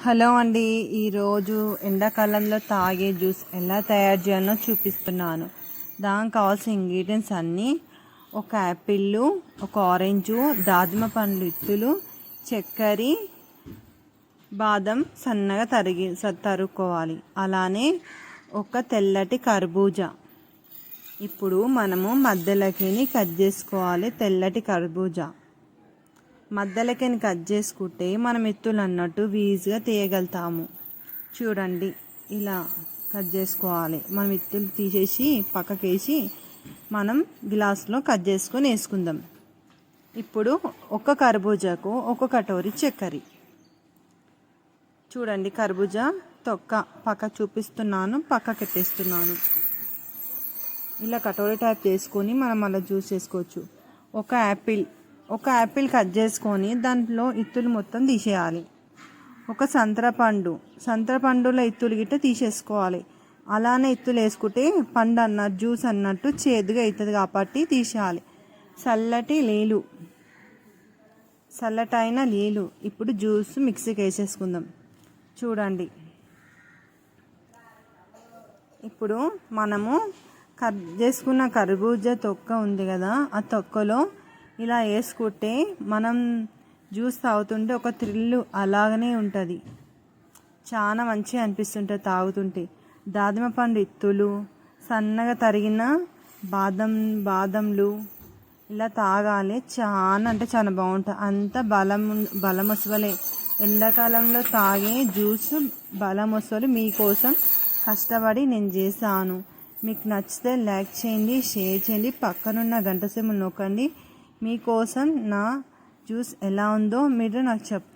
Hello అండి, ఈరోజు ఎండాకాలంలో తాగే జ్యూస్ ఎలా తయారు చేయాలో చూపిస్తున్నాను. దానికి కావాల్సిన ఇంగ్రీడియంట్స్ అన్నీ: ఒక యాపిల్, ఒక ఆరెంజు, దానిమ్మ పండ్లు ఇత్తులు, చక్కెర, బాదం సన్నగా తరుక్కోవాలి. అలానే ఒక తెల్లటి కర్బూజా. ఇప్పుడు మనము మధ్యలోకి కట్ చేసుకోవాలి. తెల్లటి కర్బూజా మధ్యలోకి కట్ చేసుకుంటే మనం ఎత్తులు అన్నట్టు ఈజీగా తీయగలుగుతాము. చూడండి, ఇలా కట్ చేసుకోవాలి. మనం ఎత్తులు తీసేసి పక్కకేసి మనం గ్లాసులో కట్ చేసుకొని వేసుకుందాం. ఇప్పుడు ఒక కర్బూజాకు ఒక కటోరీ చక్కెర. చూడండి, కర్బూజా తొక్క పక్క చూపిస్తున్నాను, పక్కకి పెట్టేస్తున్నాను. ఇలా కటోరీ టైప్ చేసుకొని మనం అలా జ్యూస్ చేసుకోవచ్చు. ఒక యాపిల్ కట్ చేసుకొని దాంట్లో ఇత్తులు మొత్తం తీసేయాలి. ఒక సంత్రపండులో ఇత్తులు గిట్ట తీసేసుకోవాలి. అలానే ఇత్తులు వేసుకుంటే పండు అన్నట్టు జ్యూస్ అన్నట్టు చేదుగా అవుతుంది కాబట్టి తీసేయాలి. చల్లటైన నీళ్ళు. ఇప్పుడు జ్యూస్ మిక్సీకి వేసేసుకుందాం. చూడండి, ఇప్పుడు మనము కట్ చేసుకున్న కర్బూజా తొక్క ఉంది కదా, ఆ తొక్కలో ఇలా వేసుకుంటే మనం జ్యూస్ తాగుతుంటే ఒక థ్రిల్ అలాగనే ఉంటుంది. చాలా మంచిగా అనిపిస్తుంటుంది తాగుతుంటే. దానిమ్మ పండు ఇత్తులు, సన్నగా తరిగిన బాదంలు ఇలా తాగాలి. చాలా బాగుంటుంది. అంత బలం వసవలే. ఎండాకాలంలో తాగే జ్యూస్ బలం వసవలు మీకోసం కష్టపడి నేను చేశాను. మీకు నచ్చితే లైక్ చేయండి, షేర్ చేయండి, పక్కనున్న గంట సింబల్ నొక్కండి. మీకోసం నా జ్యూస్ ఎలా ఉందో మీరు నాకు చెప్పాలి.